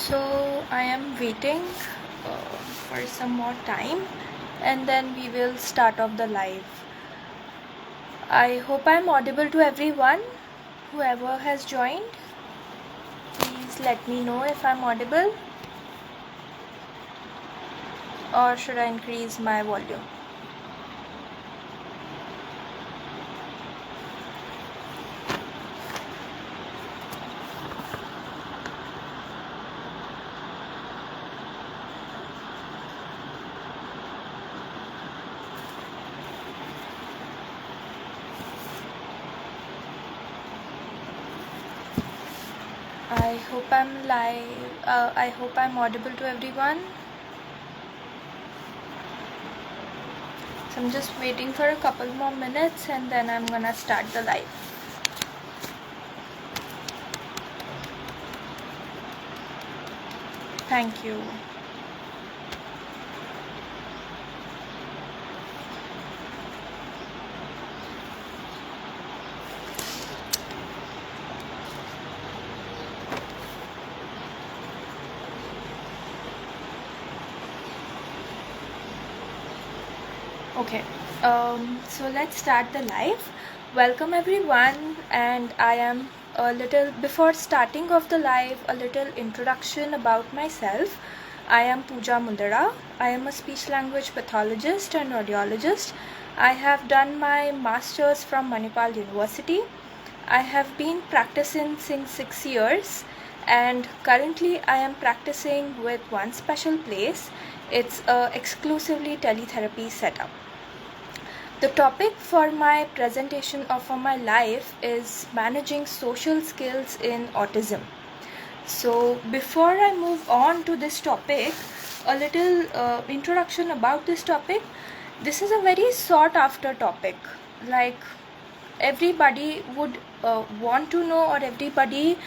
So I am waiting for some more time and then we will start off the live. I hope I'm audible to everyone. Whoever has joined, please let me know if I'm audible, or should I increase my volume? I hope I'm live. I hope I'm audible to everyone. So I'm just waiting for a couple more minutes and then I'm gonna start the live. Thank you. Okay, so let's start the live. Welcome everyone, and I am a little, before starting off the live, a little introduction about myself. I am Pooja Mundada. I am a speech language pathologist and audiologist. I have done my master's from Manipal University. I have been practicing since 6 years, and currently I am practicing with one special place. It's a exclusively teletherapy setup. The topic for my presentation or for my live is managing social skills in autism. So before I move on to this topic, a little introduction about this topic. This is a very sought after topic. Like everybody would want to know, or everybody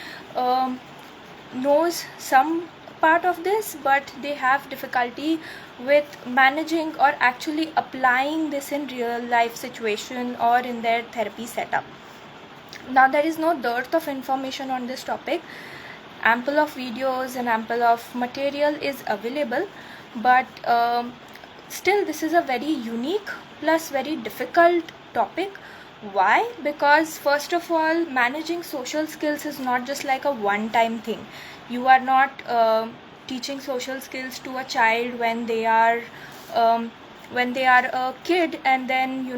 knows some part of this, but they have difficulty with managing or actually applying this in real life situation or in their therapy setup. Now there is no dearth of information on this topic. Ample of videos and ample of material is available, but still this is a very unique plus very difficult topic. Why? Because first of all, managing social skills is not just like a one-time thing. You are not teaching social skills to a child when they are a kid, and then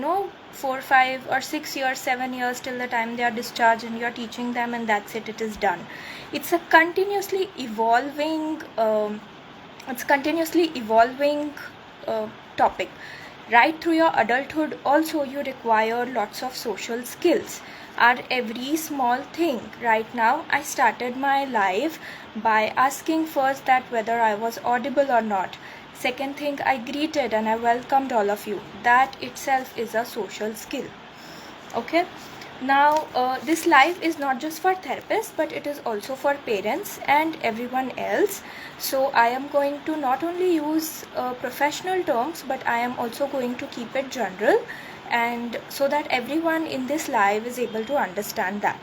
4, 5 or 6 years, 7 years till the time they are discharged, and you are teaching them, and that's it. It is done. It's a continuously evolving. Topic. Right through your adulthood also you require lots of social skills, are every small thing. Right now I started my live by asking first that whether I was audible or not. Second thing, I greeted and I welcomed all of you. That itself is a social skill. Okay, now this live is not just for therapists, but it is also for parents and everyone else. So I am going to not only use professional terms, but I am also going to keep it general, and so that everyone in this live is able to understand that.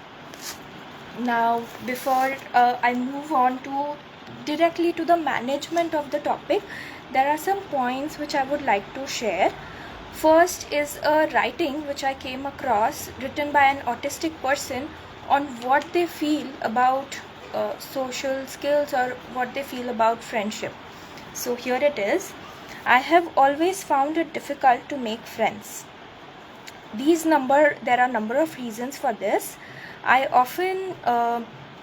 Now before I move on to directly to the management of the topic, there are some points which I would like to share. First is a writing which I came across, written by an autistic person, on what they feel about social skills or what they feel about friendship. So here it is. I have always found it difficult to make friends. There are number of reasons for this. I often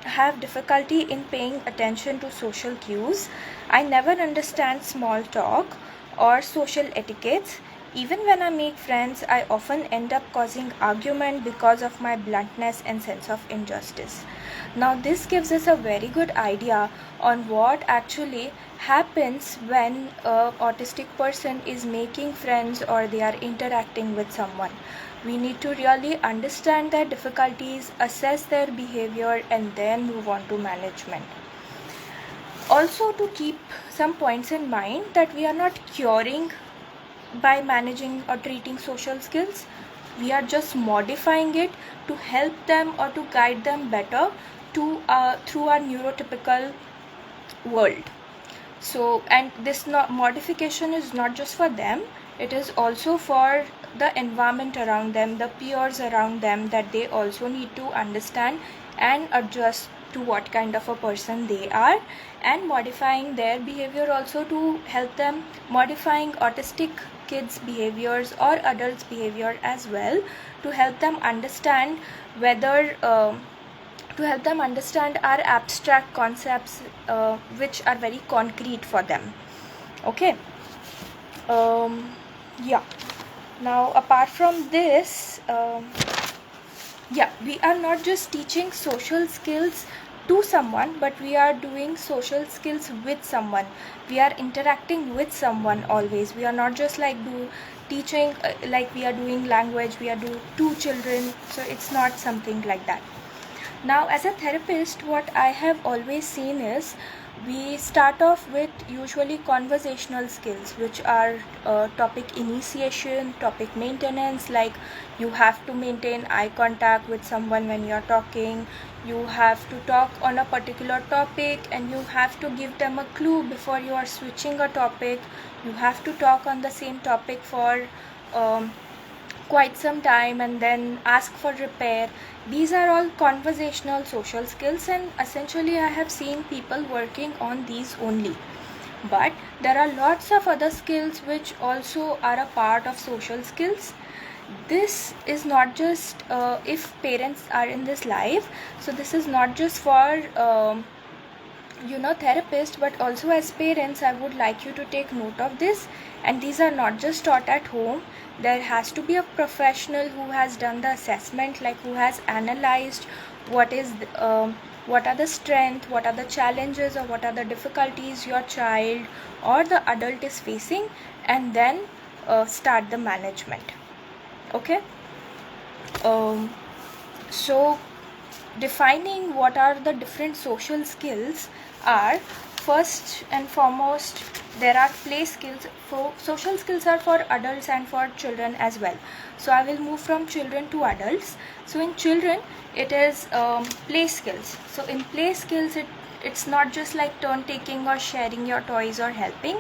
have difficulty in paying attention to social cues. I never understand small talk or social etiquettes. Even when I make friends, I often end up causing argument because of my bluntness and sense of injustice. Now this gives us a very good idea on what actually happens when an autistic person is making friends or they are interacting with someone. We need to really understand their difficulties, assess their behavior, and then move on to management. Also, to keep some points in mind, that we are not curing by managing or treating social skills. We are just modifying it to help them or to guide them better to through our neurotypical world. So, and this modification is not just for them, it is also for the environment around them, the peers around them, that they also need to understand and adjust to what kind of a person they are, and modifying their behavior also to help them, modifying autistic kids behaviors or adults behavior as well, to help them understand whether to help them understand our abstract concepts, which are very concrete for them. Okay. Yeah. Now, apart from this, yeah, we are not just teaching social skills to someone, but we are doing social skills with someone. We are interacting with someone always. We are not just like teaching like we are doing language, we are doing to children. So it's not something like that. Now, as a therapist, what I have always seen is we start off with usually conversational skills, which are topic initiation, topic maintenance, like you have to maintain eye contact with someone when you're talking, you have to talk on a particular topic, and you have to give them a clue before you are switching a topic, you have to talk on the same topic for quite some time and then ask for repair. These are all conversational social skills, and essentially I have seen people working on these only. But there are lots of other skills which also are a part of social skills. This is not just if parents are in this live, so this is not just for therapist, but also as parents I would like you to take note of this. And these are not just taught at home. There has to be a professional who has done the assessment, like who has analyzed what are the strengths, what are the challenges, or what are the difficulties your child or the adult is facing, and then start the management. Okay. So defining what are the different social skills are, first and foremost, there are play skills. For social skills are for adults and for children as well. So I will move from children to adults. So in children it is play skills. So in play skills it's not just like turn taking or sharing your toys or helping,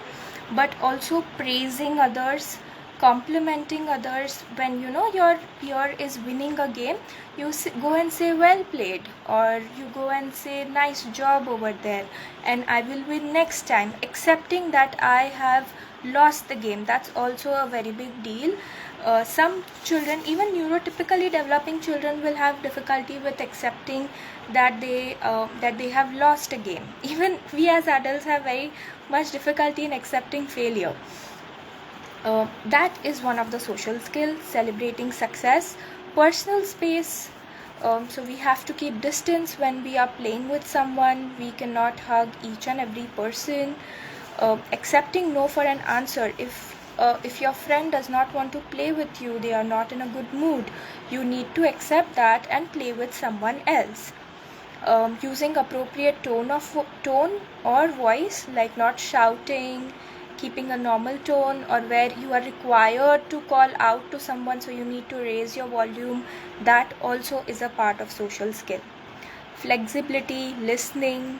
but also praising others, complimenting others. When your peer is winning a game, you go and say well played, or you go and say nice job over there, and I will win next time. Accepting that I have lost the game, that's also a very big deal. Some children, even neurotypically developing children, will have difficulty with accepting that they have lost a game. Even we as adults have very much difficulty in accepting failure. That is one of the social skills. Celebrating success. Personal space. So we have to keep distance when we are playing with someone. We cannot hug each and every person. Accepting no for an answer. If your friend does not want to play with you, they are not in a good mood, you need to accept that and play with someone else. Using appropriate tone or voice, like not shouting, keeping a normal tone, or where you are required to call out to someone, so you need to raise your volume. That also is a part of social skill. Flexibility, listening,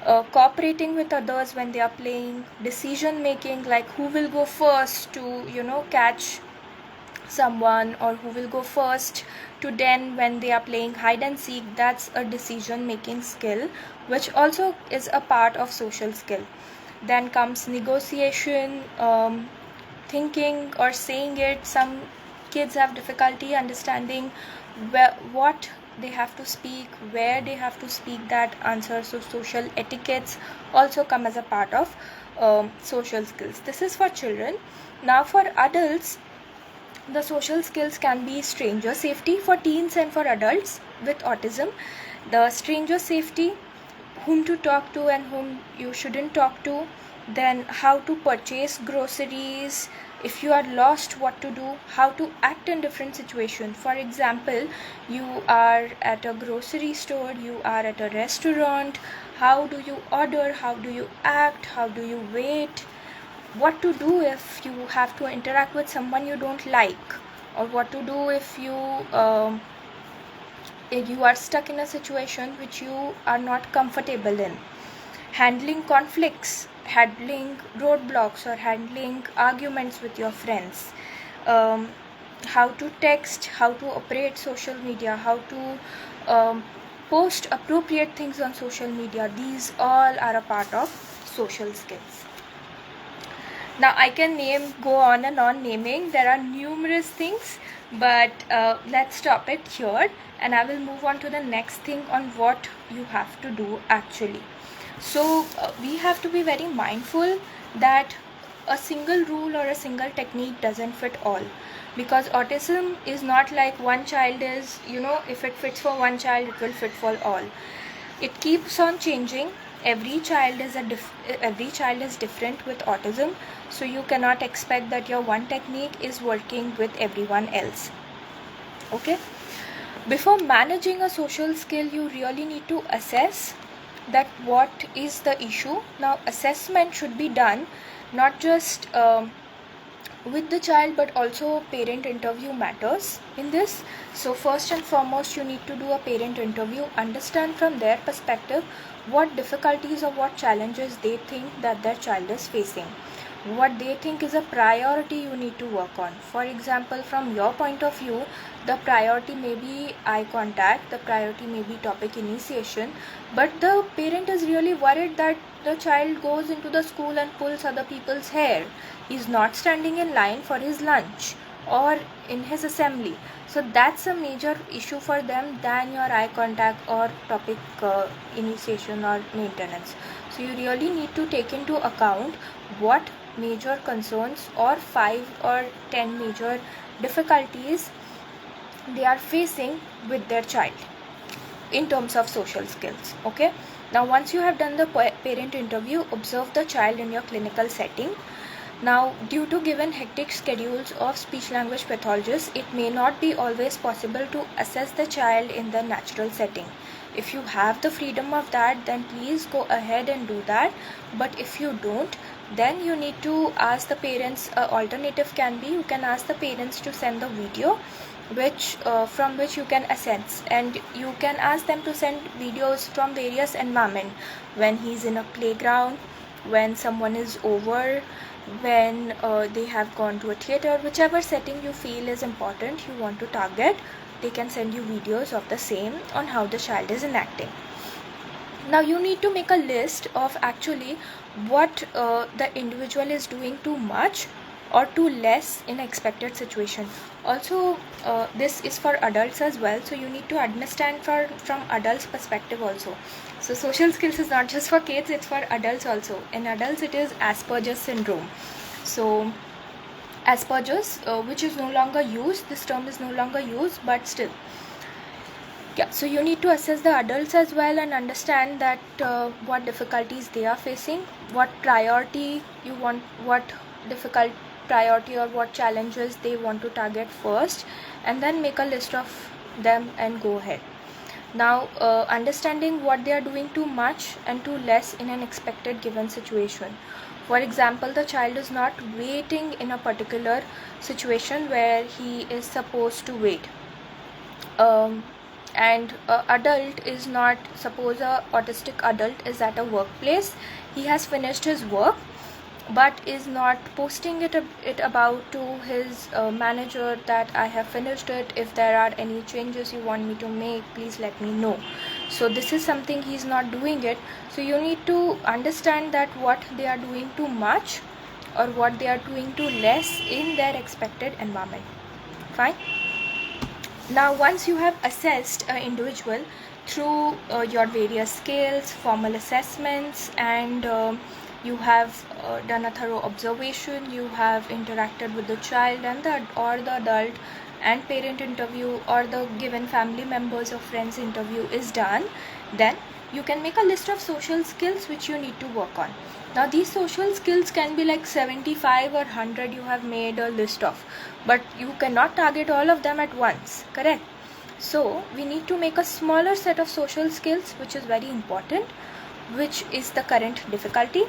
cooperating with others when they are playing, decision making, like who will go first to catch someone, or who will go first to den when they are playing hide and seek. That's a decision making skill, which also is a part of social skill. Then comes negotiation, thinking or saying it. Some kids have difficulty understanding what they have to speak, where they have to speak that answer. So social etiquettes also come as a part of social skills. This is for children. Now for adults, the social skills can be stranger safety for teens and for adults with autism. The stranger safety, whom to talk to and whom you shouldn't talk to. Then how to purchase groceries, if you are lost, what to do, how to act in different situations. For example, you are at a grocery store, you are at a restaurant, how do you order, how do you act, how do you wait, what to do if you have to interact with someone you don't like, or what to do if you are stuck in a situation which you are not comfortable in. handling conflicts, handling roadblocks, or handling arguments with your friends, how to text, how to operate social media, how to post appropriate things on social media. These all are a part of social skills. Now I can go on and on naming. There are numerous things, but let's stop it here, and I will move on to the next thing on what you have to do actually. So we have to be very mindful that a single rule or a single technique doesn't fit all, because autism is not like one child is, if it fits for one child, it will fit for all. It keeps on changing. Every child is different with autism, so you cannot expect that your one technique is working with everyone else. Okay, before managing a social skill, you really need to assess that what is the issue. Now assessment should be done not just with the child, but also parent interview matters in this. So first and foremost, you need to do a parent interview, understand from their perspective what difficulties or what challenges they think that their child is facing, what they think is a priority you need to work on. For example, from your point of view, the priority may be eye contact, the priority may be topic initiation, but the parent is really worried that the child goes into the school and pulls other people's hair, is not standing in line for his lunch or in his assembly. So that's a major issue for them than your eye contact or topic initiation or maintenance. So you really need to take into account what major concerns or 5 or 10 major difficulties they are facing with their child in terms of social skills. Okay, now once you have done the parent interview, observe the child in your clinical setting. Now, due to given hectic schedules of speech language pathologists, it may not be always possible to assess the child in the natural setting. If you have the freedom of that, then please go ahead and do that. But if you don't, then you need to ask the parents. Alternative can be, you can ask the parents to send the video from which you can assess, and you can ask them to send videos from various environment, when he's in a playground, when someone is over, when they have gone to a theater, whichever setting you feel is important, you want to target, they can send you videos of the same on how the child is enacting. Now you need to make a list of actually what the individual is doing too much or too less in expected situation. Also this is for adults as well, so you need to understand from adults perspective also. So social skills is not just for kids, it's for adults also. In adults it is Asperger's syndrome. So Asperger's, which is no longer used, this term is no longer used, but still, yeah, so you need to assess the adults as well and understand that what difficulties they are facing, what priority you want, what difficult priority or what challenges they want to target first, and then make a list of them and go ahead. Now understanding what they are doing too much and too less in an expected given situation. For example, the child is not waiting in a particular situation where he is supposed to wait, and adult is not, suppose a autistic adult is at a workplace, he has finished his work but is not posting it about to his manager that I have finished it, if there are any changes you want me to make, please let me know. So this is something he's not doing it. So you need to understand that what they are doing too much or what they are doing too less in their expected environment. Fine. Now once you have assessed an individual through your various scales, formal assessments, and you have done a thorough observation, you have interacted with the child and the adult, and parent interview or the given family members or friends interview is done, then you can make a list of social skills which you need to work on. Now these social skills can be like 75 or 100 you have made a list of, but you cannot target all of them at once, correct? So we need to make a smaller set of social skills which is very important, which is the current difficulty,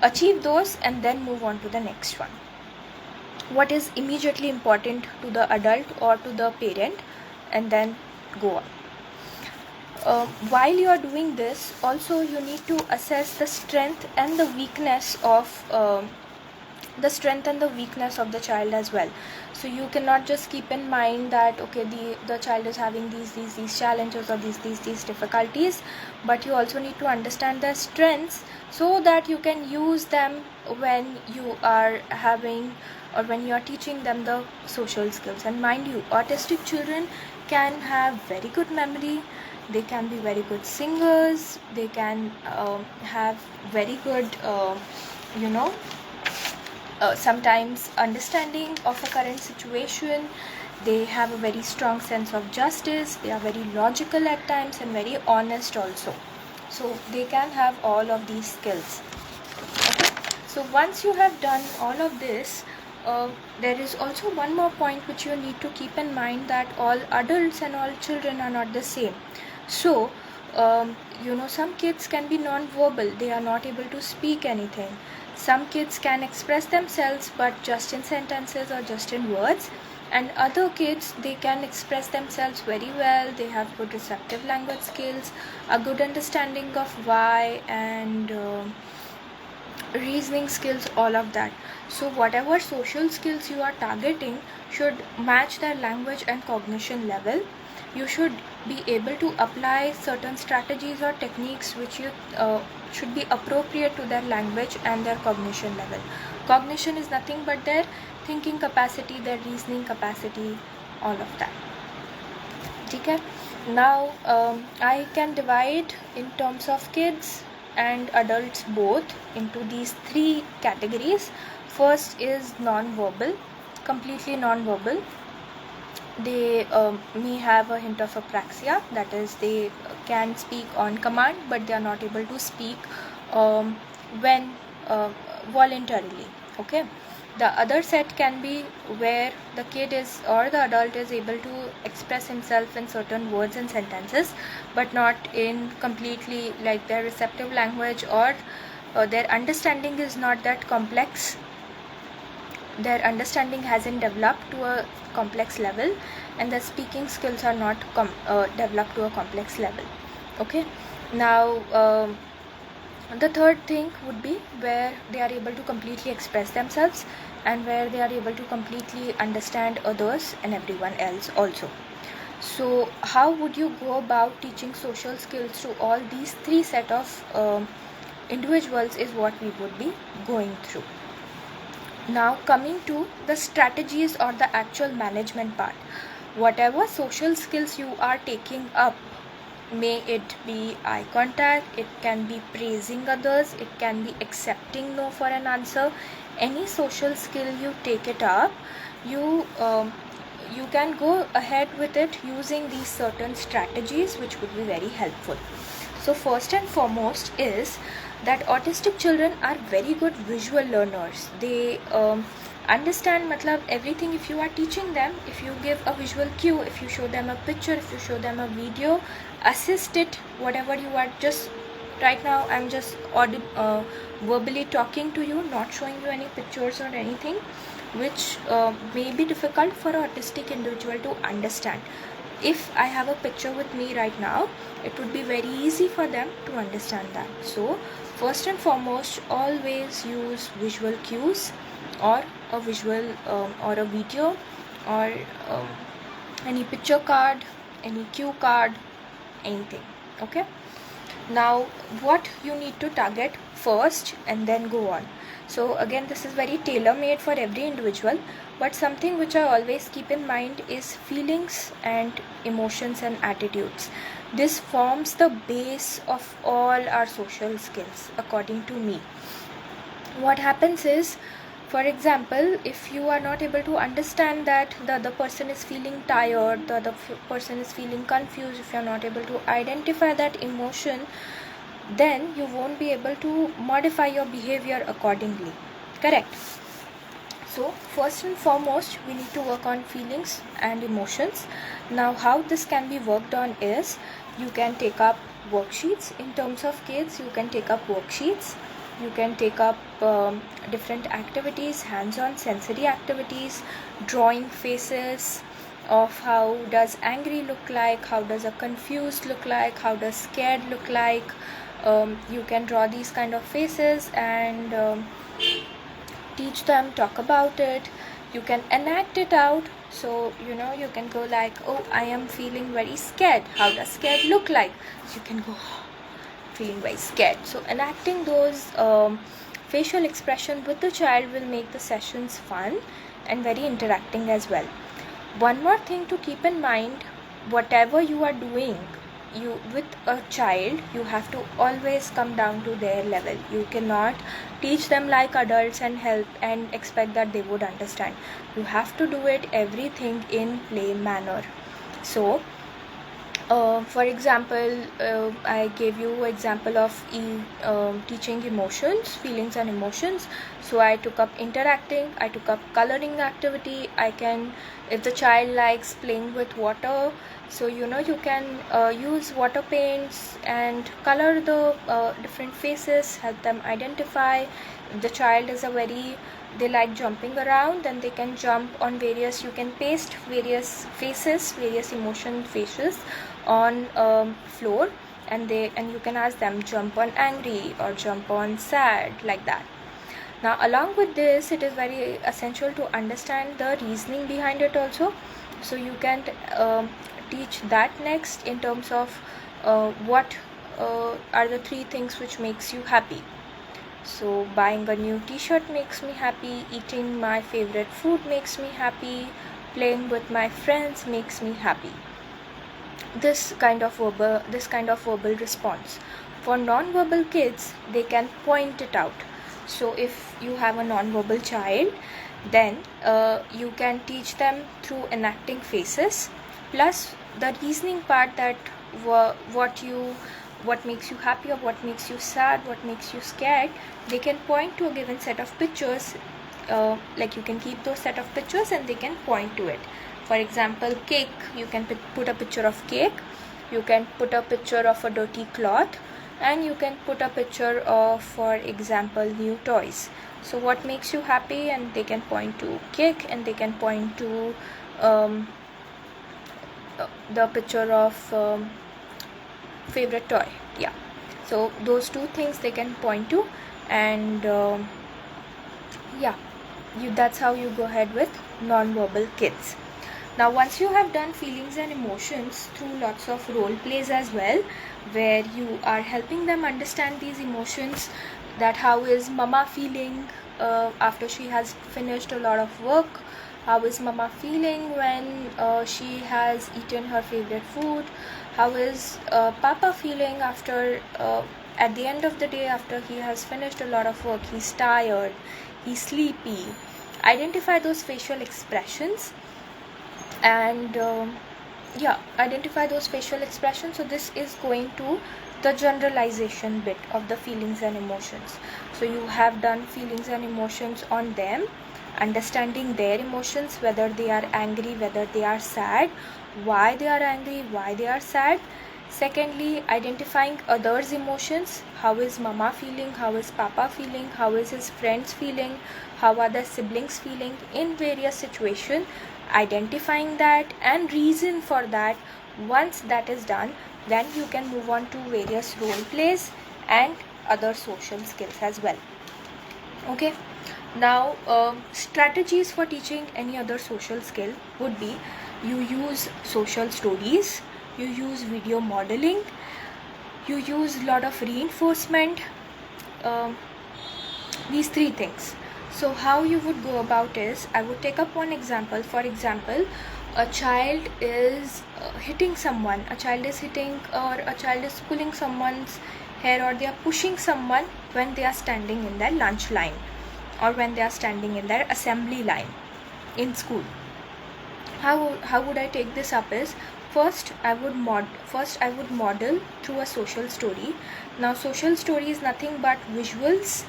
achieve those and then move on to the next one. What is immediately important to the adult or to the parent, and then go on. while you are doing this, also you need to assess the strength and the weakness of the child as well. So you cannot just keep in mind that okay, the child is having these challenges or these difficulties, but you also need to understand their strengths so that you can use them when you are having or when you are teaching them the social skills. And mind you, autistic children can have very good memory, they can be very good singers, they can have very good sometimes understanding of a current situation. They have a very strong sense of justice, they are very logical at times and very honest also. So they can have all of these skills. Okay? So once you have done all of this, there is also one more point which you need to keep in mind, that all adults and all children are not the same. So some kids can be non-verbal, they are not able to speak anything. Some kids can express themselves but just in sentences or just in words, and other kids, they can express themselves very well, they have good receptive language skills, a good understanding of why, and reasoning skills, all of that. So whatever social skills you are targeting should match their language and cognition level. You should be able to apply certain strategies or techniques which you should be appropriate to their language and their cognition level. Cognition is nothing but their thinking capacity, their reasoning capacity, all of that. Okay? Now I can divide in terms of kids and adults both into these three categories. First is non-verbal, completely non-verbal. They may have a hint of apraxia, that is, they can speak on command but they are not able to speak when voluntarily. Okay, the other set can be where the kid is or the adult is able to express himself in certain words and sentences but not in completely, like their receptive language or their understanding is not that complex, their understanding hasn't developed to a complex level, and the speaking skills are not developed to a complex level. Okay, now the third thing would be where they are able to completely express themselves and where they are able to completely understand others and everyone else also. So how would you go about teaching social skills to all these three set of individuals is what we would be going through. Now coming to the strategies or the actual management part. Whatever social skills you are taking up, may it be eye contact, it can be praising others, it can be accepting no for an answer, any social skill you take it up, you can go ahead with it using these certain strategies which would be very helpful. So first and foremost is that autistic children are very good visual learners. They understand everything. If you are teaching them, if you give a visual cue, if you show them a picture, if you show them a video, assist it, whatever you are just right now, I'm just verbally talking to you, not showing you any pictures or anything which may be difficult for an autistic individual to understand. If I have a picture with me right now, it would be very easy for them to understand that. So first and foremost, always use visual cues or a visual or a video or any picture card, any cue card, anything. Okay, now what you need to target first and then go on. So again, this is very tailor-made for every individual, but something which I always keep in mind is feelings and emotions and attitudes. This forms the base of all our social skills according to me. What happens is, for example, if you are not able to understand that the other person is feeling tired, the other person is feeling confused, if you are not able to identify that emotion, then you won't be able to modify your behavior accordingly. Correct? So first and foremost, we need to work on feelings and emotions. Now how this can be worked on is, you can take up worksheets. In terms of kids, you can take up worksheets, you can take up different activities, hands-on sensory activities, drawing faces, of how does angry look like, how does a confused look like, how does scared look like. You can draw these kind of faces and teach them, talk about it. You can enact it out. So you can go like, oh, I am feeling very scared. How does scared look like? So you can go feeling very scared. So enacting those facial expression with the child will make the sessions fun and very interacting as well. One more thing to keep in mind, whatever you are doing with a child, you have to always come down to their level. You cannot teach them like adults and help and expect that they would understand. You have to do it everything in play manner. So for example, I gave you example of teaching emotions, feelings and emotions. So I took up interacting, I took up coloring activity. I can, if the child likes playing with water, so you can use water paints and color the different faces, help them identify. If the child is they like jumping around, then they can jump on various, you can paste various faces, various emotion faces on floor, and you can ask them jump on angry or jump on sad, like that. Now along with this, it is very essential to understand the reasoning behind it also. So you can teach that next in terms of what are the 3 things which makes you happy. So buying a new t-shirt makes me happy, eating my favorite food makes me happy, playing with my friends makes me happy. This kind of verbal response. For non-verbal kids, they can point it out. So if you have a non-verbal child, then you can teach them through enacting faces, plus the reasoning part, that what makes you happy or what makes you sad, what makes you scared. They can point to a given set of pictures, like you can keep those set of pictures and they can point to it. For example, cake, you can put a picture of cake, you can put a picture of a dirty cloth, and you can put a picture of, for example, new toys. So what makes you happy, and they can point to cake, and they can point to the picture of favorite toy. Yeah, so those 2 things they can point to, and that's how you go ahead with non-verbal kids. Now once you have done feelings and emotions through lots of role plays as well, where you are helping them understand these emotions, that how is mama feeling after she has finished a lot of work, how is mama feeling when she has eaten her favorite food, how is papa feeling after at the end of the day, after he has finished a lot of work, he's tired, he's sleepy. Identify those facial expressions and identify those facial expressions. So this is going to the generalization bit of the feelings and emotions. So you have done feelings and emotions on them, understanding their emotions, whether they are angry, whether they are sad, why they are angry, why they are sad. Secondly, identifying others' emotions. How is mama feeling, how is papa feeling, how is his friends feeling, how are the siblings feeling in various situations. Identifying that and reason for that. Once that is done, then you can move on to various role plays and other social skills as well. Okay, now strategies for teaching any other social skill would be, you use social stories, you use video modeling, you use a lot of reinforcement, these 3 things. So how you would go about is, I would take up one example. For example, a child is hitting someone, a child is hitting, or a child is pulling someone's hair, or they are pushing someone when they are standing in their lunch line, or when they are standing in their assembly line in school. How would I take this up is, first I would model through a social story. Now social story is nothing but visuals.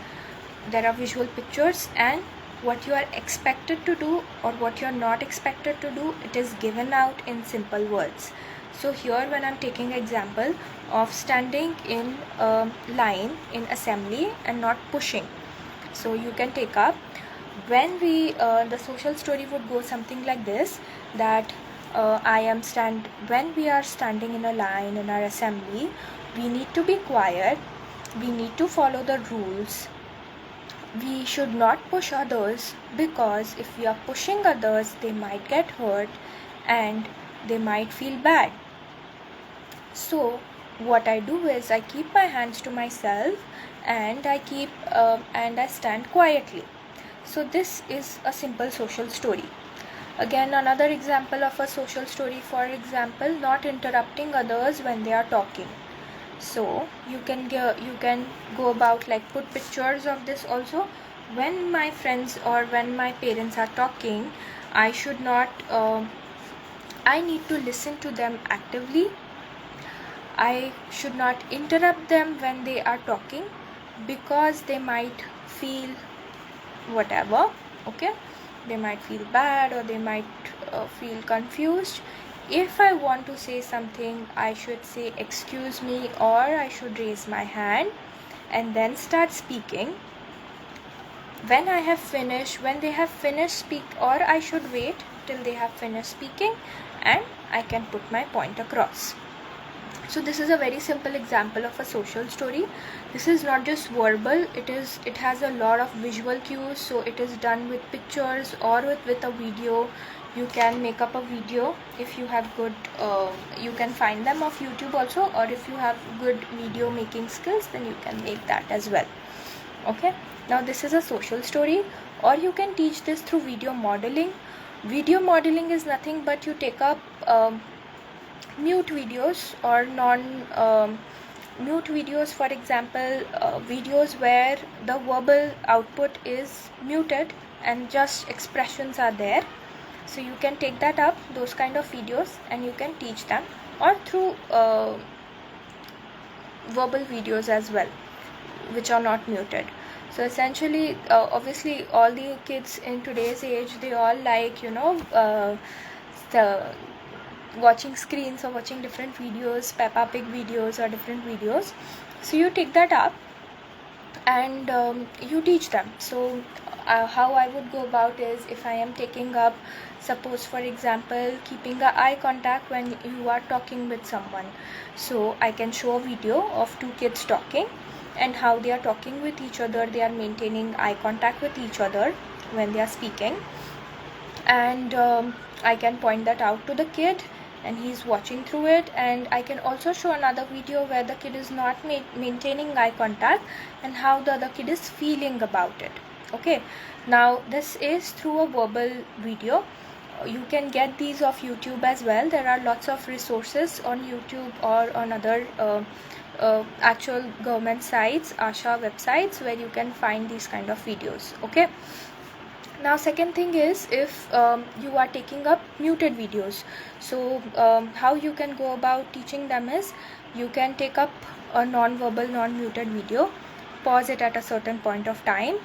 There are visual pictures, and what you are expected to do or what you are not expected to do, it is given out in simple words. So here, when I'm taking example of standing in a line in assembly and not pushing, so you can take up, when we the social story would go something like this, that when we are standing in a line in our assembly, we need to be quiet, we need to follow the rules. We should not push others, because if we are pushing others, they might get hurt and they might feel bad. So what I do is I keep my hands to myself and I stand quietly. So this is a simple social story. Again, another example of a social story, for example, not interrupting others when they are talking. So you can go about, like, put pictures of this also. When my friends or when my parents are talking, I should not I need to listen to them actively. I should not interrupt them when they are talking, because they might feel whatever, okay, they might feel bad or they might feel confused. If I want to say something, I should say excuse me, or I should raise my hand and then start speaking. When they have finished or I should wait till they have finished speaking and I can put my point across. So this is a very simple example of a social story. This is not just verbal, it has a lot of visual cues. So it is done with pictures or with a video. You can make up a video if you have good you can find them off YouTube also, or if you have good video making skills, then you can make that as well. Okay, now this is a social story. Or you can teach this through video modeling. Video modeling is nothing but you take up mute videos or mute videos, for example, videos where the verbal output is muted and just expressions are there. So you can take that up, those kind of videos, and you can teach them, or through verbal videos as well, which are not muted. So essentially, obviously all the kids in today's age, they all like, the watching screens or watching different videos, Peppa Pig videos or different videos. So you take that up and you teach them. So how I would go about is, if I am taking up, suppose for example, keeping a eye contact when you are talking with someone. So I can show a video of two kids talking and how they are talking with each other. They are maintaining eye contact with each other when they are speaking, and I can point that out to the kid and he's watching through it. And I can also show another video where the kid is not maintaining eye contact and how the other kid is feeling about it. Okay, now this is through a verbal video. You can get these off YouTube as well. There are lots of resources on YouTube or on other actual government sites, ASHA websites, where you can find these kind of videos. Okay, now second thing is, if you are taking up muted videos, so how you can go about teaching them is, you can take up a non-verbal, non-muted video, pause it at a certain point of time,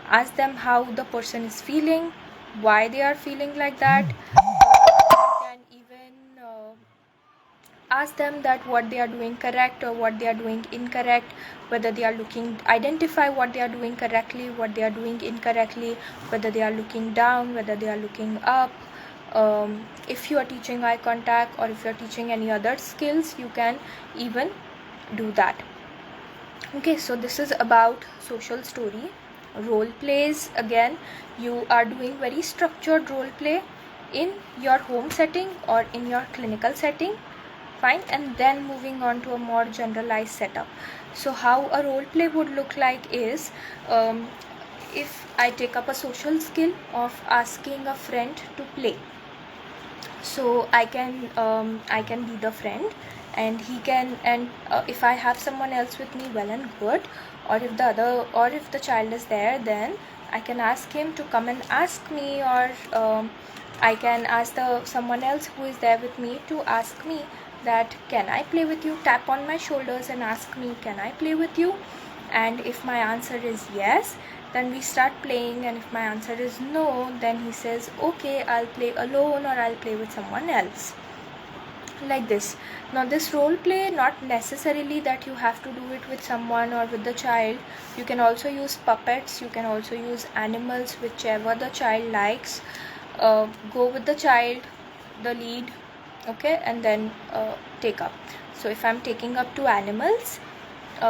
ask them how the person is feeling, why they are feeling like that. You can even ask them that what they are doing correct or what they are doing incorrect, whether they are identify what they are doing correctly, what they are doing incorrectly, whether they are looking down, whether they are looking up. If you are teaching eye contact or if you are teaching any other skills, you can even do that. Okay, so this is about social story. Role plays, again, you are doing very structured role play in your home setting or in your clinical setting. Fine, and then moving on to a more generalized setup. So how a role play would look like is, if I take up a social skill of asking a friend to play, so I can be the friend, and he can, and if I have someone else with me, well and good, or if the child is there, then I can ask him to come and ask me, or I can ask someone else who is there with me to ask me that, can I play with you? Tap on my shoulders and ask me, can I play with you? And if my answer is yes, then we start playing, and if my answer is no, then he says, okay, I'll play alone or I'll play with someone else, like this. Now this role play, not necessarily that you have to do it with someone or with the child. You can also use puppets, you can also use animals, whichever the child likes. Go with the child, the lead, okay, and then take up. So if I'm taking up to animals,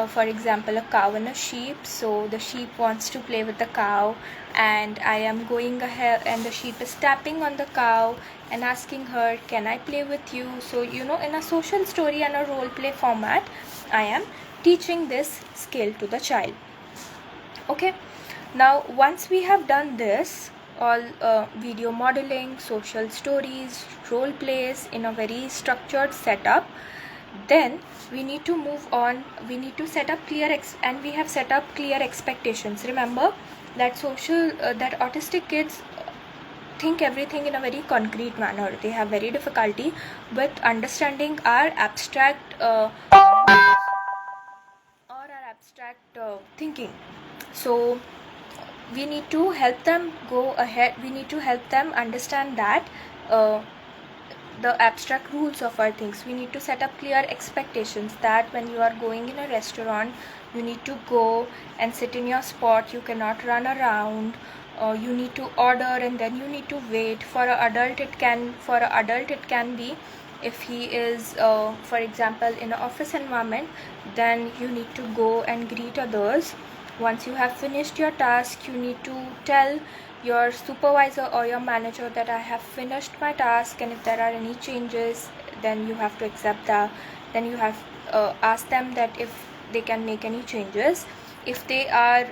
for example, a cow and a sheep, so the sheep wants to play with the cow, and I am going ahead, and the sheep is tapping on the cow and asking her, can I play with you? So in a social story and a role play format, I am teaching this skill to the child. Okay, now once we have done this, all video modeling, social stories, role plays in a very structured setup, then we need to move on. We need to set up and we have set up clear expectations. Remember that that autistic kids think everything in a very concrete manner. They have very difficulty with understanding our abstract thinking. So we need to help them go ahead. We need to help them understand that the abstract rules of our things. We need to set up clear expectations that when you are going in a restaurant, you need to go and sit in your spot. You cannot run around. You need to order and then you need to wait. For an adult it can be, if he is for example in an office environment, then you need to go and greet others. Once you have finished your task, you need to tell your supervisor or your manager that I have finished my task, and if there are any changes, then you have to accept that. Then you have ask them that if they can make any changes. If they are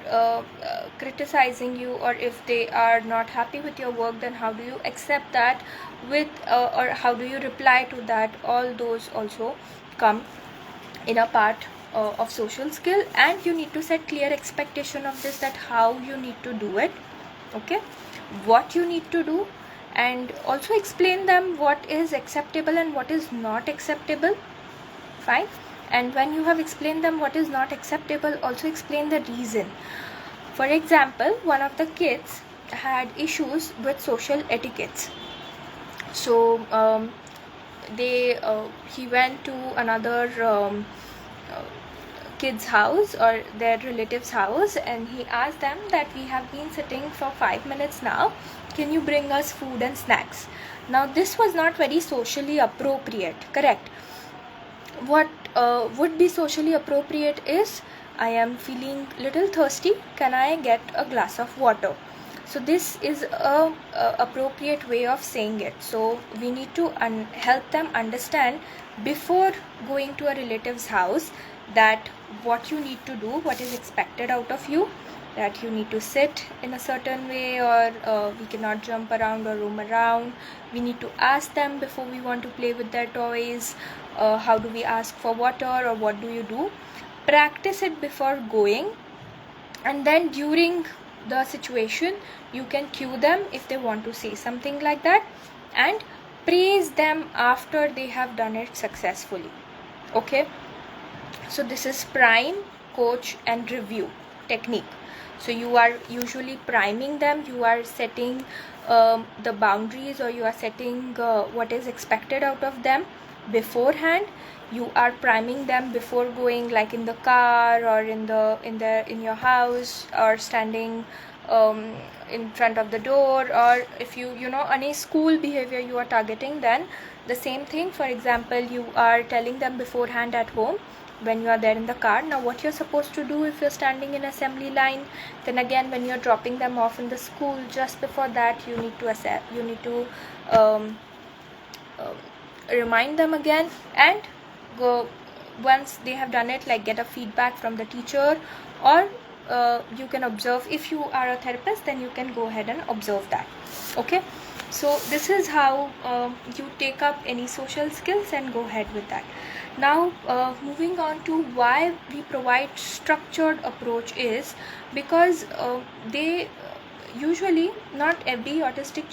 criticizing you, or if they are not happy with your work, then how do you accept that with or how do you reply to that? All those also come in a part of social skill, and you need to set clear expectation of this, that how you need to do it, okay, what you need to do, and also explain them what is acceptable and what is not acceptable. Fine. And when you have explained them what is not acceptable, also explain the reason. For example, one of the kids had issues with social etiquettes, so he went to another kid's house or their relative's house, and he asked them that we have been sitting for 5 minutes now, can you bring us food and snacks? Now this was not very socially appropriate, correct? What would be socially appropriate is, I am feeling little thirsty, can I get a glass of water? So this is a appropriate way of saying it. So we need to help them understand before going to a relative's house that what you need to do, what is expected out of you, that you need to sit in a certain way, or we cannot jump around or roam around. We need to ask them before we want to play with their toys, how do we ask for water, or what do you do. Practice it before going, and then during the situation you can cue them if they want to say something like that, and praise them after they have done it successfully. Okay, so this is prime, coach and review technique. So you are usually priming them, you are setting the boundaries, or you are setting what is expected out of them beforehand. You are priming them before going, like in the car or in your house, or standing in front of the door, or if you any school behavior you are targeting, then the same thing. For example, you are telling them beforehand at home when you are there in the car, now what you're supposed to do if you're standing in assembly line. Then again, when you're dropping them off in the school, just before that you need to remind them again, and go once they have done it, like get a feedback from the teacher, or you can observe. If you are a therapist, then you can go ahead and observe that. Okay, so this is how you take up any social skills and go ahead with that. Now moving on to why we provide structured approach is because they usually, not every autistic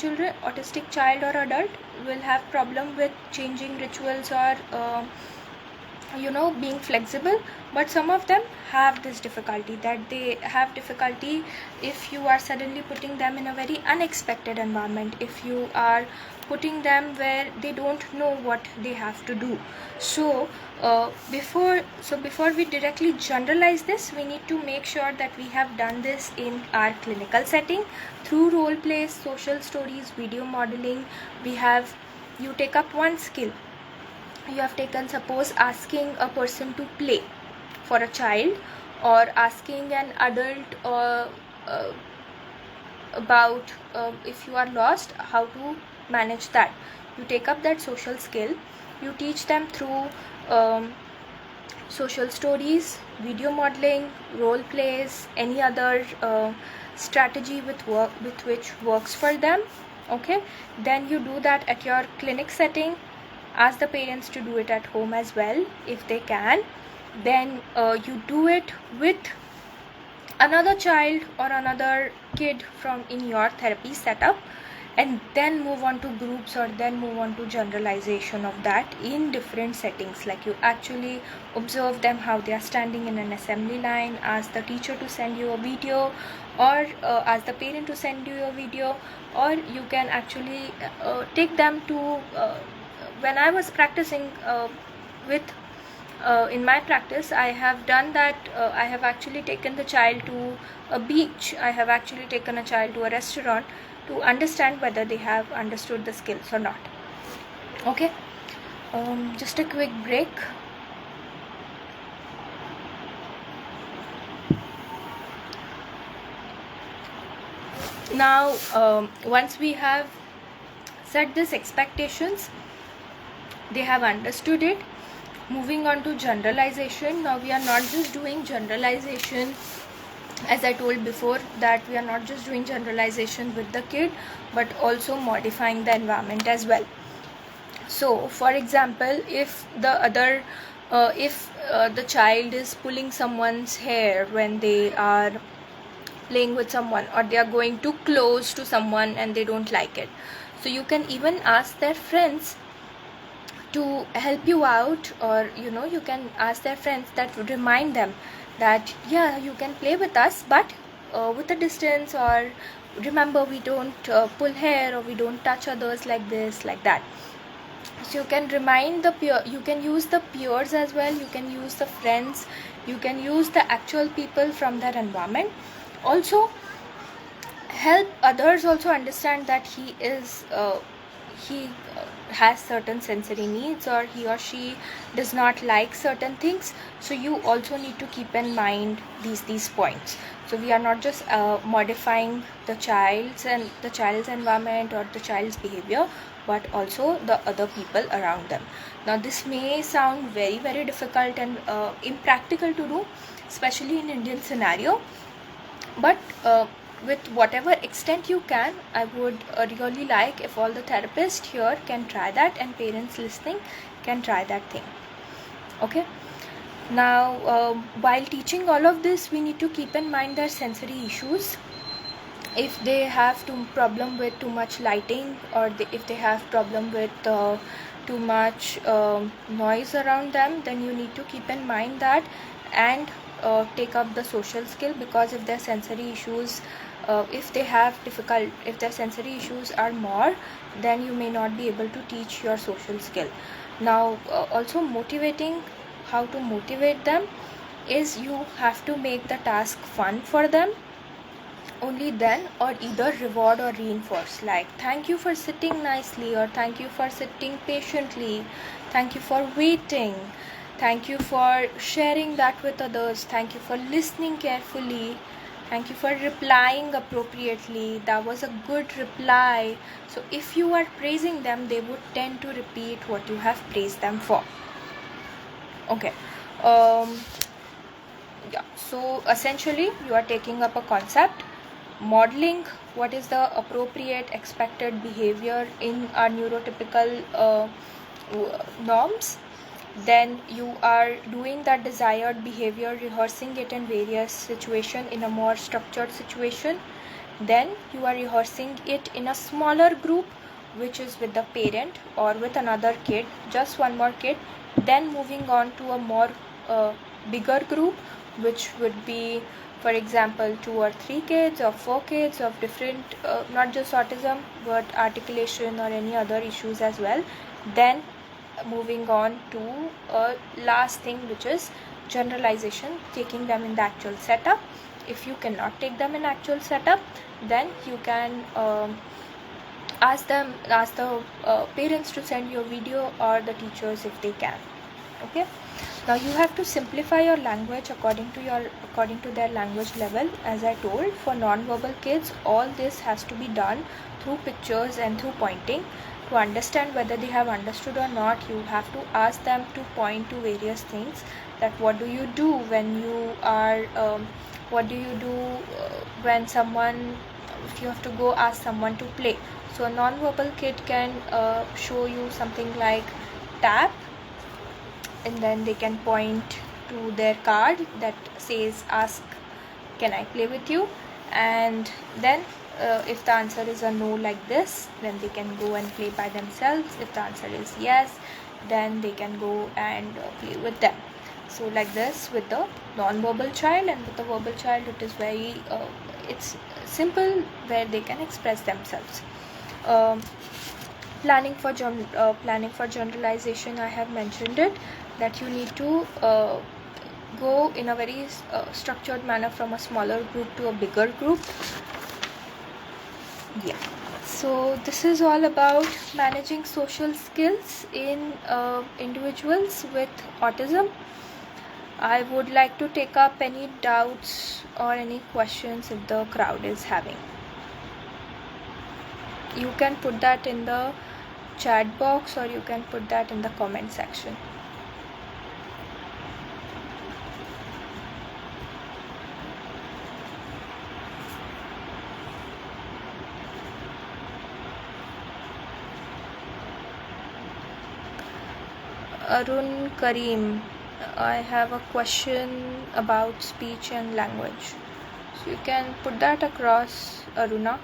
child or adult will have problem with changing rituals or being flexible, but some of them have this difficulty, that they have difficulty if you are suddenly putting them in a very unexpected environment, if you are putting them where they don't know what they have to do. So before we directly generalize this, we need to make sure that we have done this in our clinical setting through role plays, social stories, video modeling. We have you take up one skill. You have taken, suppose, asking a person to play for a child, or asking an adult uh, about if you are lost, how to manage that. You take up that social skill, you teach them through social stories, video modeling, role plays, any other strategy with which works for them. Okay, then you do that at your clinic setting. Ask the parents to do it at home as well if they can. Then you do it with another child or another kid from in your therapy setup, and then move on to groups, or then move on to generalization of that in different settings. Like you actually observe them how they are standing in an assembly line, ask the teacher to send you a video, or ask the parent to send you a video, or you can actually take them to when I was practicing with in my practice, I have done that. I have actually taken the child to a beach. I have actually taken a child to a restaurant to understand whether they have understood the skills or not. Okay, just a quick break. Now, once we have set these expectations, they have understood it. Moving on to generalization. Now we are not just doing generalization, as I told before, that we are not just doing generalization with the kid, but also modifying the environment as well. So for example, if the child is pulling someone's hair when they are playing with someone, or they are going too close to someone and they don't like it, so you can even ask their friends to help you out, or you can ask their friends that would remind them that yeah, you can play with us, but with a distance, or remember, we don't pull hair, or we don't touch others like this, like that. So you can remind the peer, you can use the peers as well, you can use the friends, you can use the actual people from their environment. Also help others also understand that he has certain sensory needs, or he or she does not like certain things. So you also need to keep in mind these points. So we are not just modifying the child's environment or the child's behavior, but also the other people around them. Now this may sound very, very difficult and impractical to do, especially in Indian scenario, but with whatever extent you can, I would really like if all the therapists here can try that, and parents listening can try that thing. Okay, now while teaching all of this, we need to keep in mind their sensory issues. If they have problem with too much lighting, or if they have problem with too much noise around them, then you need to keep in mind that, and take up the social skill, because if their sensory issues if their sensory issues are more, then you may not be able to teach your social skill. Now also motivating, how to motivate them is you have to make the task fun for them. Only then, or either reward or reinforce, like thank you for sitting nicely, or thank you for sitting patiently, thank you for waiting, thank you for sharing that with others, thank you for listening carefully, thank you for replying appropriately, that was a good reply. So if you are praising them, they would tend to repeat what you have praised them for. Okay, yeah, so essentially you are taking up a concept, modeling what is the appropriate expected behavior in our neurotypical norms. Then you are doing that desired behavior, rehearsing it in various situations in a more structured situation. Then you are rehearsing it in a smaller group, which is with the parent or with another kid, just one more kid. Then moving on to a more bigger group, which would be, for example, 2 or 3 kids or 4 kids of different not just autism but articulation or any other issues as well. Then moving on to a last thing, which is generalization, taking them in the actual setup. If you cannot take them in actual setup, then you can ask the parents to send you a video, or the teachers if they can. Okay, now you have to simplify your language according to their language level. As I told, for non-verbal kids, all this has to be done through pictures and through pointing. To understand whether they have understood or not, you have to ask them to point to various things, that what do you do when you are what do you do when someone, if you have to go ask someone to play. So a non-verbal kid can show you something like tap, and then they can point to their card that says ask, can I play with you? And then if the answer is a no like this, then they can go and play by themselves. If the answer is yes, then they can go and play with them. So like this with the non-verbal child, and with the verbal child it is very it's simple, where they can express themselves. Planning for generalization, I have mentioned it, that you need to go in a very structured manner from a smaller group to a bigger group. Yeah, so this is all about managing social skills in individuals with autism. I would like to take up any doubts or any questions if the crowd is having. You can put that in the chat box, or you can put that in the comment section. Arun Kareem, I have a question about speech and language. So you can put that across, Aruna.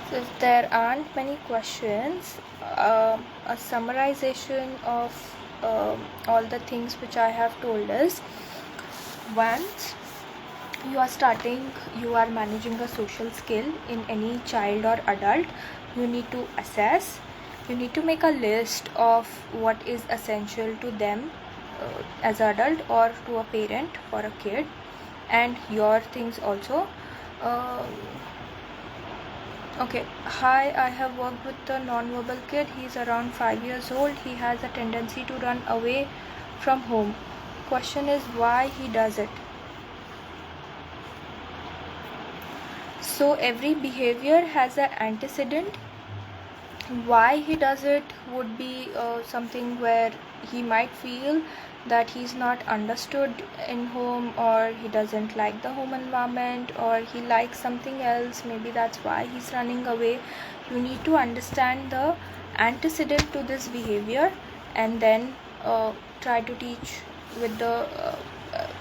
So if there aren't many questions, a summarization of all the things which I have told is, once you are managing a social skill in any child or adult, you need to assess, you need to make a list of what is essential to them as an adult, or to a parent for a kid, and your things also. Okay, hi, I have worked with a non-verbal kid. He's around 5 years old. He has a tendency to run away from home. Question is why he does it. So every behavior has an antecedent. Why he does it would be something where he might feel that he's not understood in home, or he doesn't like the home environment, or he likes something else. Maybe that's why he's running away. You need to understand the antecedent to this behavior, and then try to teach with the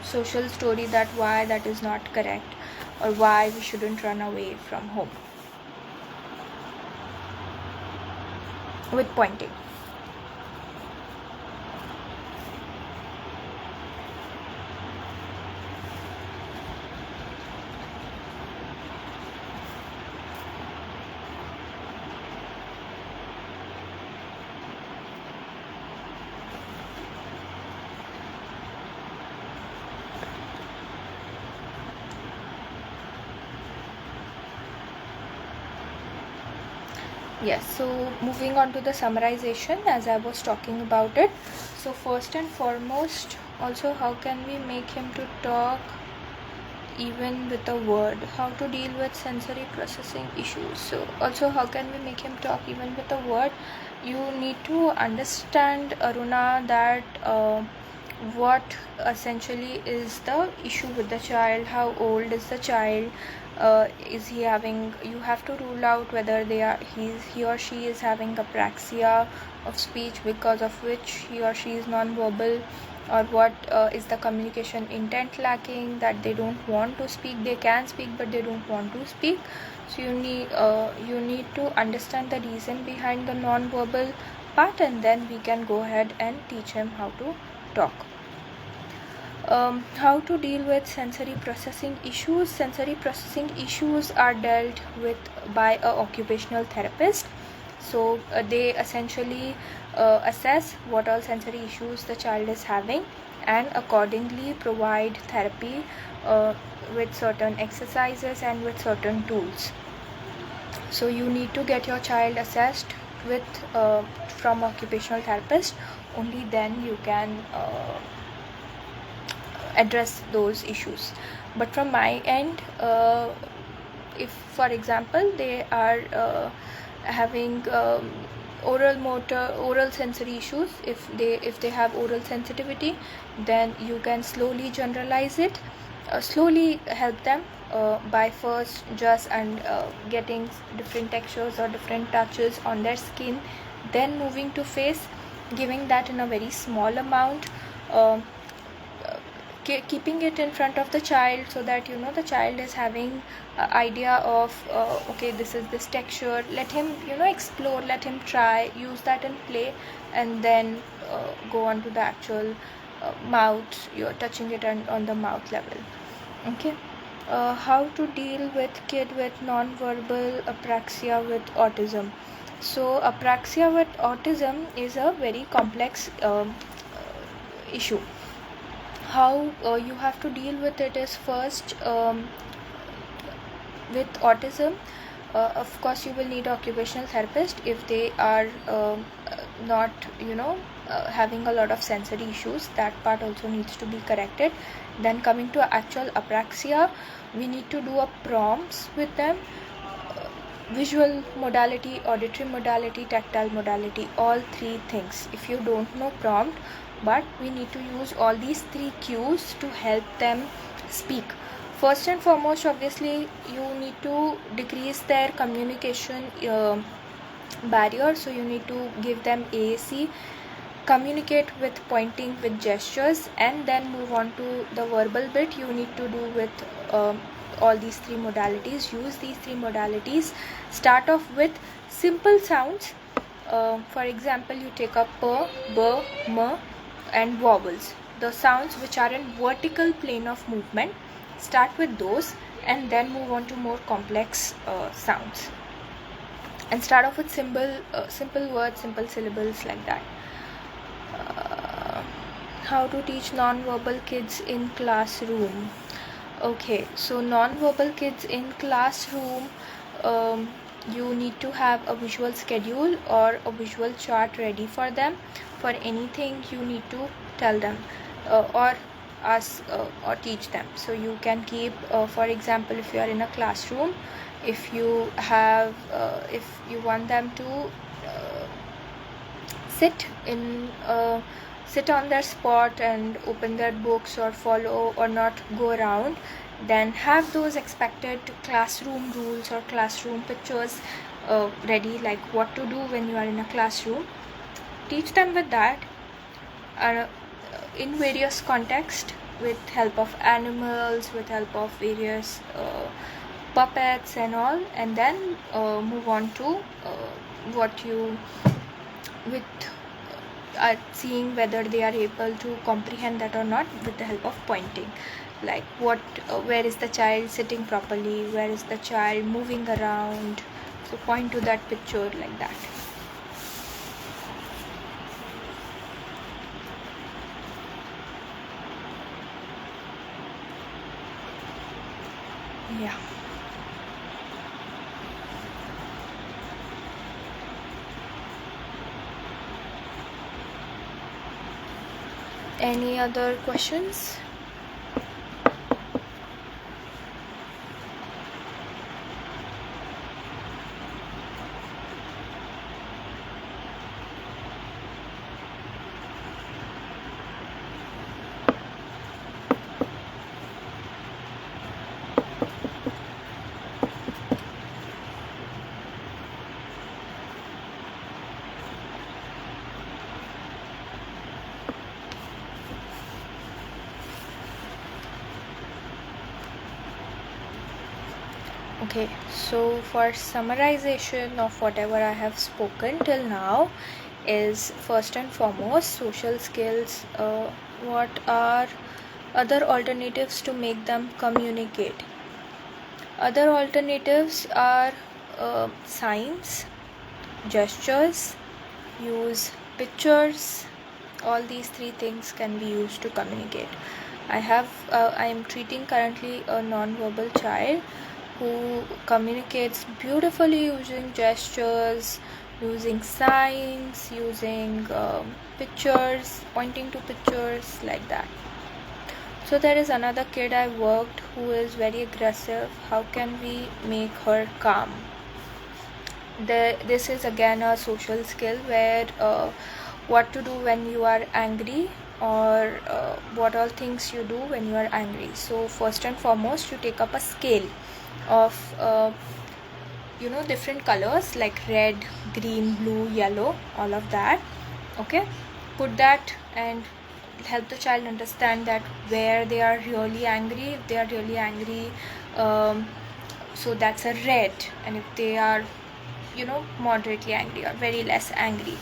social story that why that is not correct, or why we shouldn't run away from home, with pointing. Yes, so moving on to the summarization, as I was talking about it. So first and foremost, also, how can we make him to talk even with a word? How to deal with sensory processing issues. So also, how can we make him talk even with a word? You need to understand, Aruna, that what essentially is the issue with the child, how old is the child, Is he having, you have to rule out whether he or she is having apraxia of speech, because of which he or she is non-verbal, or what is the communication intent lacking, that they don't want to speak, they can speak but they don't want to speak. So you need to understand the reason behind the non-verbal part, and then we can go ahead and teach him how to talk. How to deal with sensory processing issues. Sensory processing issues are dealt with by a occupational therapist. So they essentially assess what all sensory issues the child is having, and accordingly provide therapy with certain exercises and with certain tools. So you need to get your child assessed with from occupational therapist. Only then you can address those issues. But from my end, if for example they are having oral sensory issues, if they have oral sensitivity, then you can slowly generalize it, slowly help them by first just getting different textures or different touches on their skin, then moving to face, giving that in a very small amount, keeping it in front of the child, so that the child is having idea of okay, this is this texture. Let him explore, let him try, use that in play, and then go on to the actual mouth. You're touching it on the mouth level. Okay. How to deal with kid with non-verbal apraxia with autism. So apraxia with autism is a very complex issue. How you have to deal with it is, first, with autism, of course you will need occupational therapist if they are not having a lot of sensory issues. That part also needs to be corrected. Then coming to actual apraxia, we need to do a prompts with them, visual modality, auditory modality, tactile modality, all three things. If you don't know prompt, but we need to use all these three cues to help them speak. First and foremost, obviously you need to decrease their communication barrier, so you need to give them AAC, communicate with pointing, with gestures, and then move on to the verbal bit. You need to do with all these three modalities. Use these three modalities. Start off with simple sounds. For example, you take up p, b, m and vowels, the sounds which are in vertical plane of movement. Start with those and then move on to more complex sounds, and start off with simple words, simple syllables, like that. How to teach non-verbal kids in classroom. Okay, so non-verbal kids in classroom, you need to have a visual schedule or a visual chart ready for them. For anything you need to tell them or ask or teach them. So you can keep, for example, if you are in a classroom, if you have if you want them to sit on their spot and open their books or follow or not go around, then have those expected classroom rules or classroom pictures ready, like what to do when you are in a classroom. Teach them with that in various contexts, with help of animals, with help of various puppets and all, and then move on to what you with seeing whether they are able to comprehend that or not, with the help of pointing, like where is the child sitting properly, where is the child moving around, so point to that picture, like that. Yeah. Any other questions? Okay, so for summarization of whatever I have spoken till now is first and foremost social skills. What are other alternatives to make them communicate? Other alternatives are signs, gestures, use pictures. All these three things can be used to communicate. I am treating currently a non-verbal child who communicates beautifully using gestures, using signs, using pictures, pointing to pictures, like that. So there is another kid I worked who is very aggressive. How can we make her calm? This is again a social skill where what to do when you are angry, or what all things you do when you are angry. So first and foremost, you take up a scale of different colors like red, green, blue, yellow, all of that. Okay, put that and help the child understand that where they are really angry. If they are really angry, so that's a red, and if they are moderately angry or very less angry,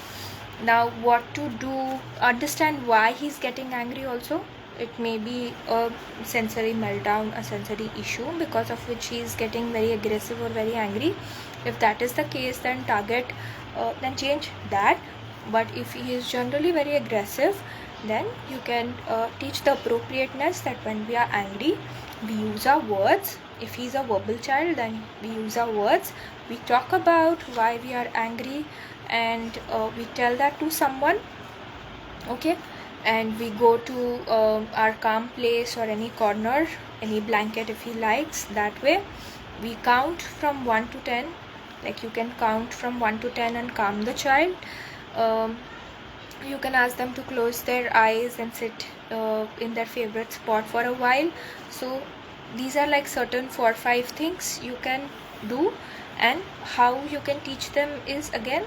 now what to do, understand why he's getting angry also. It may be a sensory meltdown, a sensory issue because of which he's getting very aggressive or very angry. If that is the case, then then change that. But if he is generally very aggressive, then you can teach the appropriateness that when we are angry, we use our words. If he's a verbal child, then we use our words. We talk about why we are angry, and we tell that to someone. Okay, and we go to our calm place or any corner, any blanket if he likes. That way we count from 1 to 10. Like you can count from 1 to 10 and calm the child. You can ask them to close their eyes and sit in their favorite spot for a while. So these are like certain 4 or 5 things you can do. And how you can teach them is, again,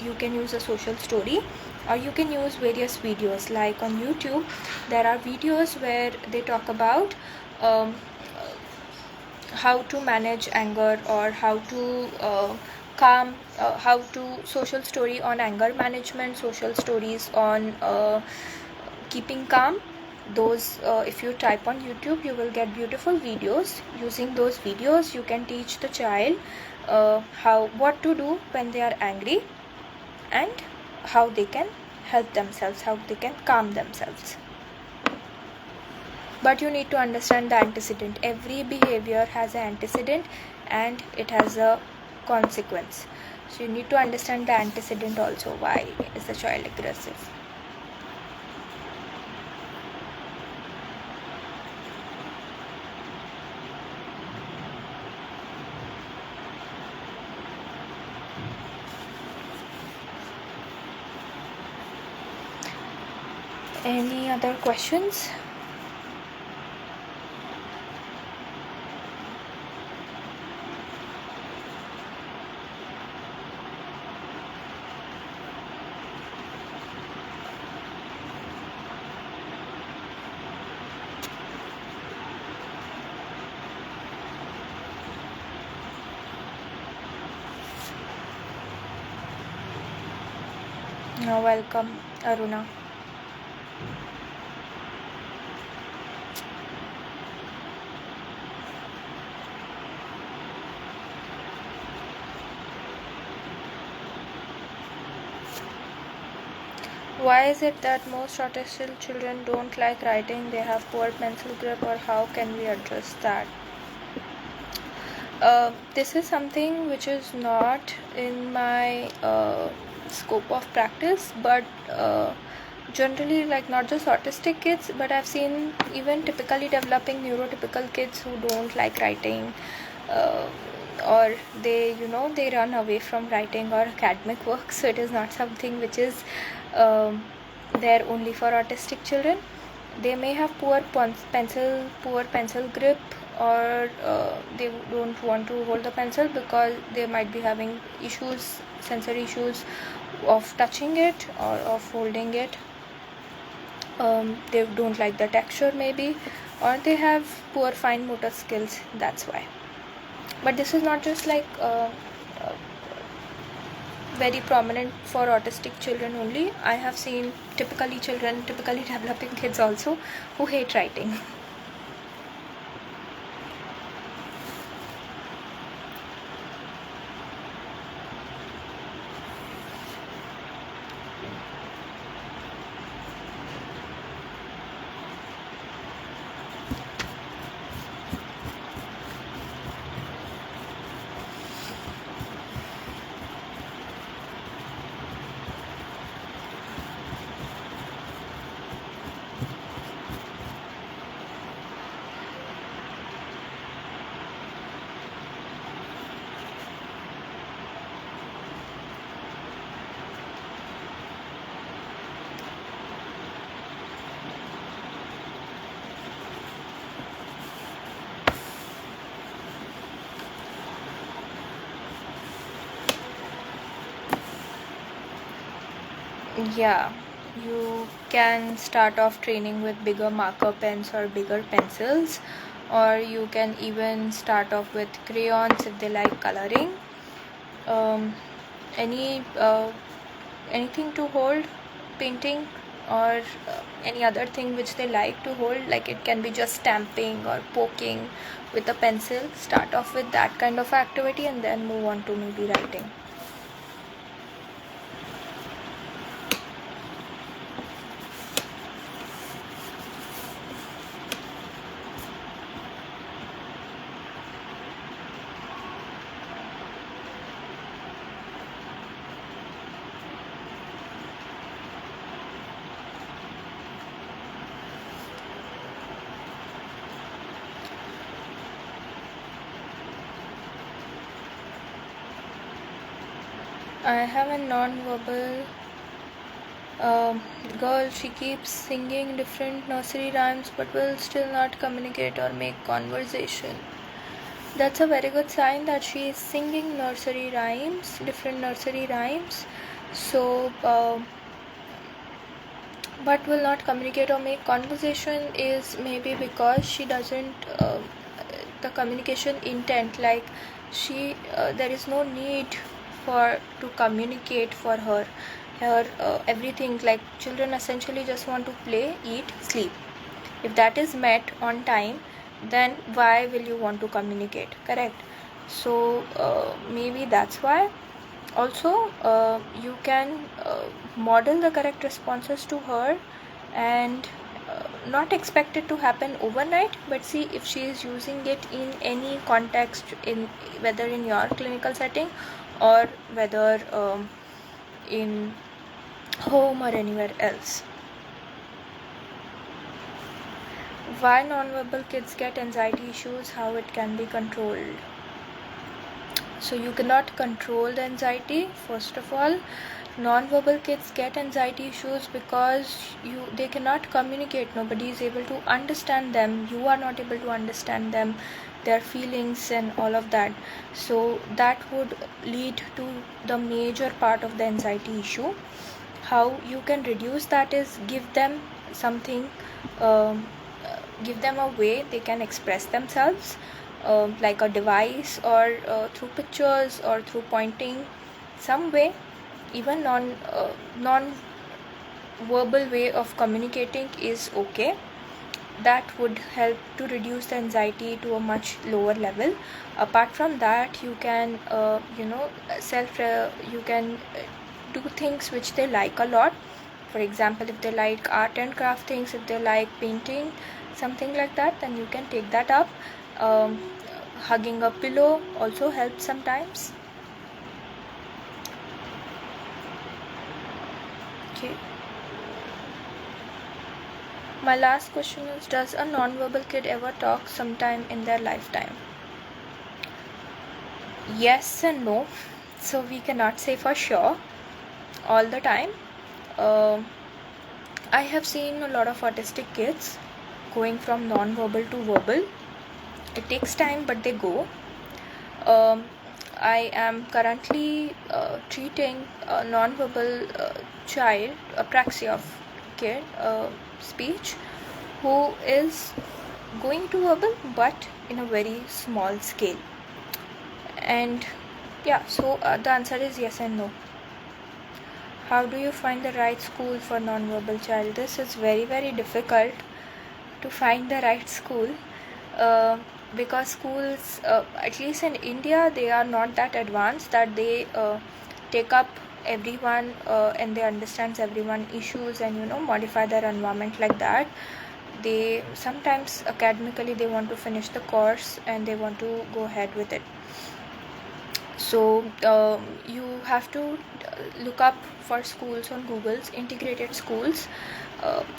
you can use a social story, or you can use various videos. Like on YouTube, there are videos where they talk about how to manage anger, or how to calm, how to social story on anger management, social stories on keeping calm. Those if you type on YouTube, you will get beautiful videos. Using those videos, you can teach the child what to do when they are angry, and how they can help themselves, how they can calm themselves. But you need to understand the antecedent. Every behavior has an antecedent and it has a consequence. So you need to understand the antecedent also. Why is the child aggressive? Any other questions? You're welcome, Aruna. Why is it that most autistic children don't like writing? They have poor pencil grip, or how can we address that? This is something which is not in my scope of practice, but generally, like, not just autistic kids, but I've seen even typically developing neurotypical kids who don't like writing, or they run away from writing or academic work. So it is not something which is there only for autistic children. They may have poor pencil grip, or they don't want to hold the pencil because they might be having sensory issues of touching it or of holding it. They don't like the texture maybe, or they have poor fine motor skills. That's why. But this is not just like very prominent for autistic children only. I have seen typically developing kids also who hate writing. Yeah, you can start off training with bigger marker pens or bigger pencils, or you can even start off with crayons if they like coloring. Any anything to hold, painting, or any other thing which they like to hold, like it can be just stamping or poking with a pencil. Start off with that kind of activity and then move on to maybe writing. I have a non-verbal girl. She keeps singing different nursery rhymes but will still not communicate or make conversation. That's a very good sign that she is singing different nursery rhymes. So, but will not communicate or make conversation is maybe because she doesn't the communication intent, like there is no need to communicate for her. Everything, like children essentially just want to play, eat, sleep. If that is met on time, then why will you want to communicate, correct? So maybe that's why. Also you can model the correct responses to her, and not expect it to happen overnight, but see if she is using it in any context, in whether in your clinical setting or whether in home or anywhere else. Why non-verbal kids get anxiety issues, how it can be controlled. So you cannot control the anxiety. First of all, non-verbal kids get anxiety issues because they cannot communicate. Nobody is able to understand them. You are not able to understand them, their feelings and all of that. So that would lead to the major part of the anxiety issue. How you can reduce that is give them something, give them a way they can express themselves, like a device, or through pictures or through pointing, some way. Even non-verbal way of communicating is okay. That would help to reduce the anxiety to a much lower level. Apart from that, you can you can do things which they like a lot. For example, if they like art and craft things, if they like painting, something like that, then you can take that up. Hugging a pillow also helps sometimes. Okay. My last question is, does a non-verbal kid ever talk sometime in their lifetime? Yes and no. So we cannot say for sure all the time. I have seen a lot of autistic kids going from non-verbal to verbal. It takes time, but they go. I am currently treating a non-verbal child, apraxia of kid, speech, who is going to verbal but in a very small scale. And yeah, so the answer is yes and no. How do you find the right school for non-verbal child? This is very, very difficult to find the right school, because schools, at least in India, they are not that advanced that they take up everyone, and they understands everyone issues and modify their environment like that. They sometimes academically they want to finish the course and they want to go ahead with it. So you have to look up for schools on Google's integrated schools.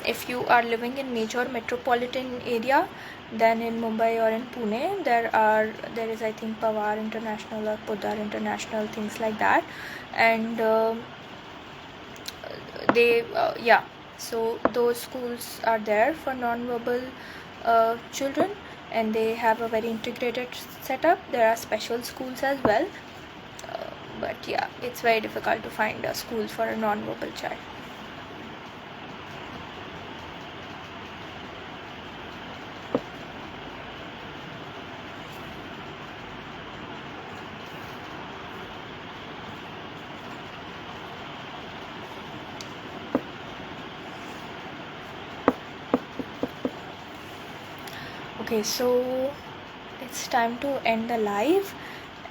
If you are living in major metropolitan area, then in Mumbai or in Pune, there is I think Pawar International or Podar International, things like that, and so those schools are there for non-verbal children, and they have a very integrated setup. There are special schools as well, but yeah, it's very difficult to find a school for a non-verbal child. Okay, so it's time to end the live,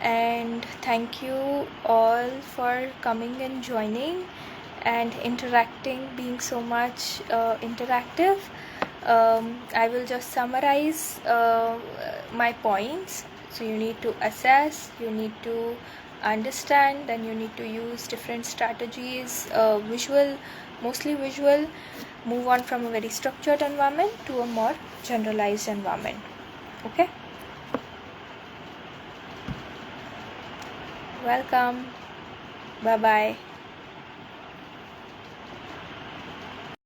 and thank you all for coming and joining and interacting, being so much interactive. I will just summarize my points. So you need to assess, you need to understand, then you need to use different strategies, mostly visual, move on from a very structured environment to a more generalized environment. Okay, welcome, bye bye.